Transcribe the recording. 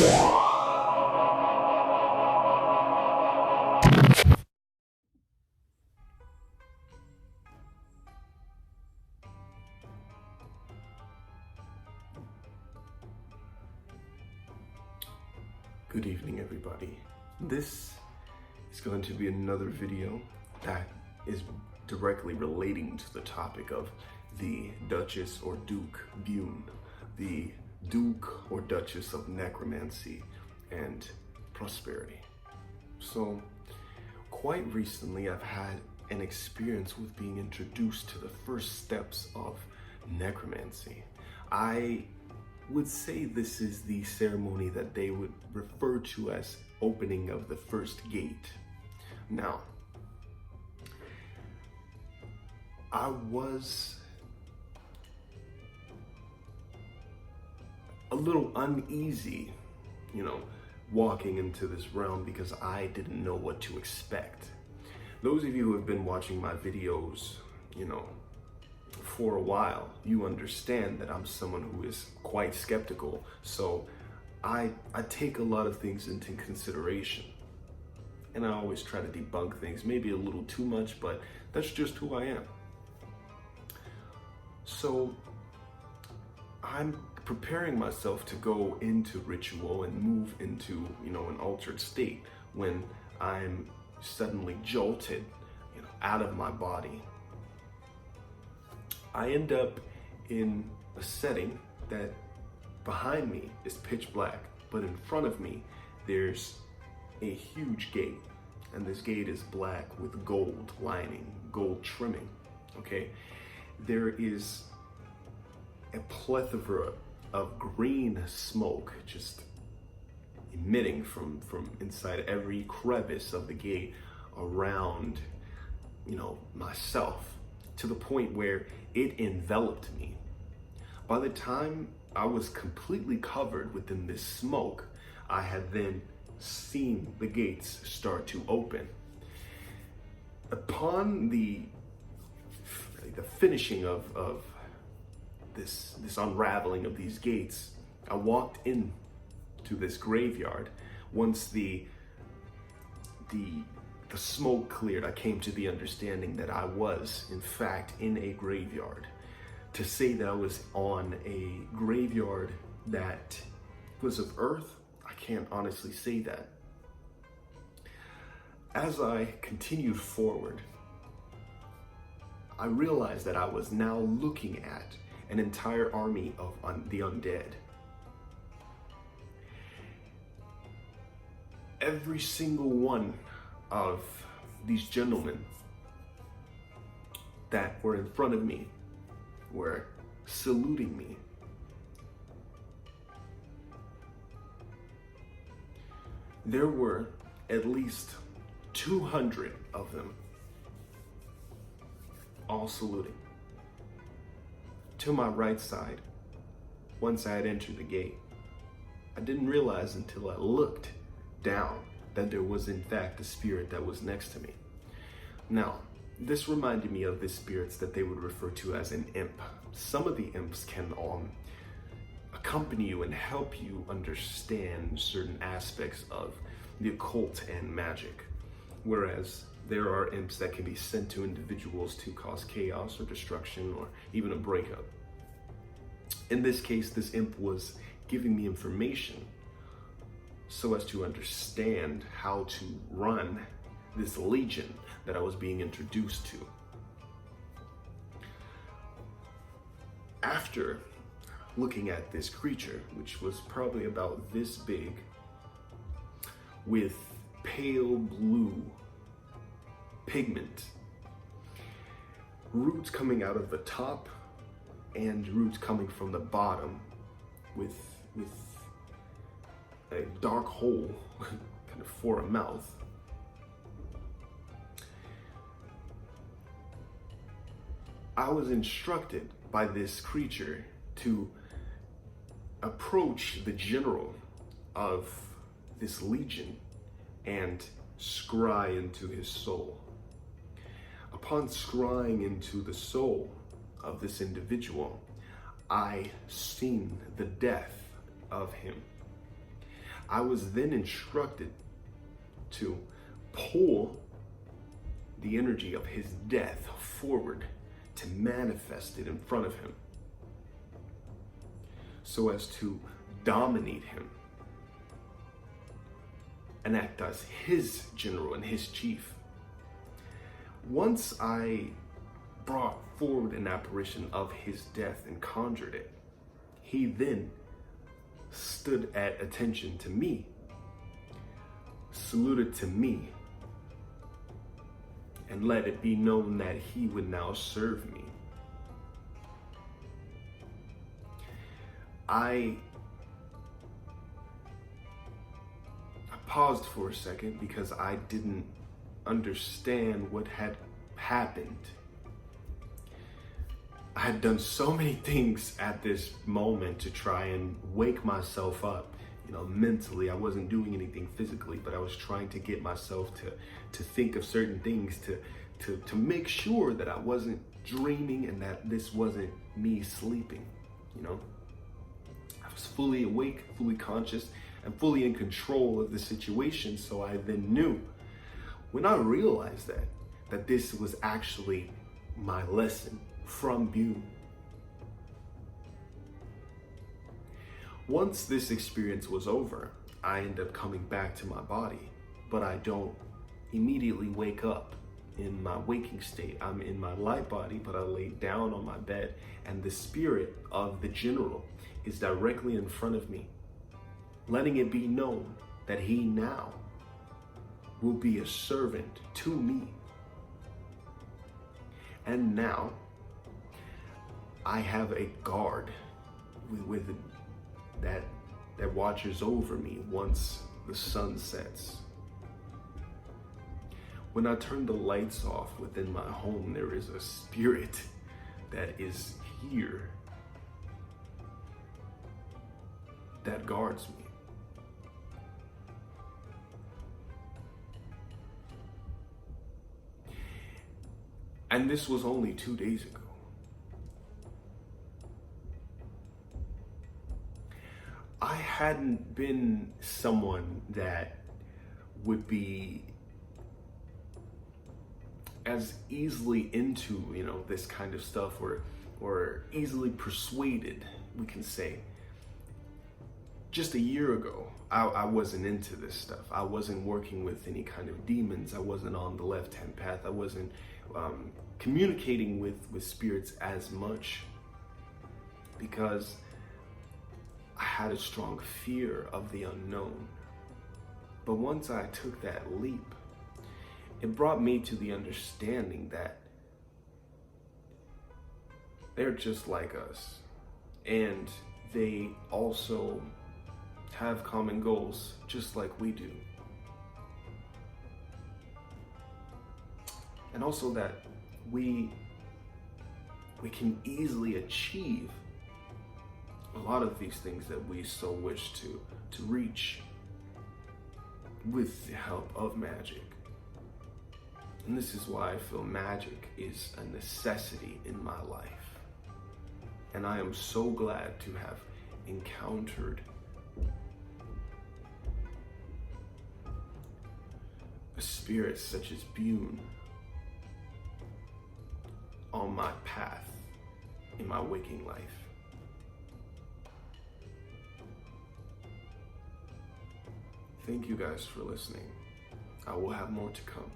Good evening, everybody. This is going to be another video that is directly relating to the topic of the Duchess or Duke Bune, the Duke or Duchess of Necromancy and Prosperity. So, quite recently, I've had an experience with being introduced to the first steps of necromancy. I would say this is the ceremony that they would refer to as opening of the first gate. Now, I was a little uneasy, walking into this realm because I didn't know what to expect. Those of you who have been watching my videos, for a while, you understand that I'm someone who is quite skeptical. So I take a lot of things into consideration. And I always try to debunk things, maybe a little too much, but that's just who I am. So I'm preparing myself to go into ritual and move into, an altered state when I'm suddenly jolted, out of my body. I end up in a setting that behind me is pitch black, but in front of me, there's a huge gate. And this gate is black with gold lining, gold trimming, okay? There is a plethora of green smoke just emitting from inside every crevice of the gate around, myself, to the point where it enveloped me. By the time I was completely covered within this smoke, I had then seen the gates start to open. Upon the finishing of this unraveling of these gates, I walked in to this graveyard. Once the smoke cleared, I came to the understanding that I was, in fact, in a graveyard. To say that I was on a graveyard that was of earth, I can't honestly say that. As I continued forward, I realized that I was now looking at an entire army of the undead. Every single one of these gentlemen that were in front of me were saluting me. There were at least 200 of them, all saluting. To my right side, once I had entered the gate, I didn't realize until I looked down that there was in fact a spirit that was next to me. Now, this reminded me of the spirits that they would refer to as an imp. Some of the imps can accompany you and help you understand certain aspects of the occult and magic, whereas there are imps that can be sent to individuals to cause chaos or destruction or even a breakup. In this case, this imp was giving me information so as to understand how to run this legion that I was being introduced to. After looking at this creature, which was probably about this big, with pale blue pigment, roots coming out of the top and roots coming from the bottom, with a dark hole kind of for a mouth. I was instructed by this creature to approach the general of this legion and scry into his soul. Upon scrying into the soul of this individual, I seen the death of him. I was then instructed to pull the energy of his death forward to manifest it in front of him so as to dominate him and act as his general and his chief. Once I brought forward an apparition of his death and conjured it, he then stood at attention to me, saluted to me, and let it be known that he would now serve me. I paused for a second because I didn't understand what had happened. I had done so many things at this moment to try and wake myself up. Mentally, I wasn't doing anything physically, but I was trying to get myself to think of certain things, to make sure that I wasn't dreaming and that this wasn't me sleeping. I was fully awake, fully conscious, and fully in control of the situation. So I then knew, when I realized that this was actually my lesson from Bune. Once this experience was over, I end up coming back to my body, but I don't immediately wake up in my waking state. I'm in my light body, but I lay down on my bed, and the spirit of the general is directly in front of me, letting it be known that he now will be a servant to me. And now I have a guard with that watches over me once the sun sets. When I turn the lights off within my home, there is a spirit that is here that guards me. And this was only 2 days ago. I hadn't been someone that would be as easily into, this kind of stuff, or easily persuaded, we can say. Just a year ago, I wasn't into this stuff. I wasn't working with any kind of demons. I wasn't on the left-hand path. I wasn't communicating with spirits as much because I had a strong fear of the unknown. But once I took that leap, it brought me to the understanding that they're just like us, and they also have common goals just like we do. And also that we can easily achieve a lot of these things that we so wish to reach with the help of magic. And this is why I feel magic is a necessity in my life. And I am so glad to have encountered a spirit such as Bune on my path in my waking life. Thank you guys for listening. I will have more to come.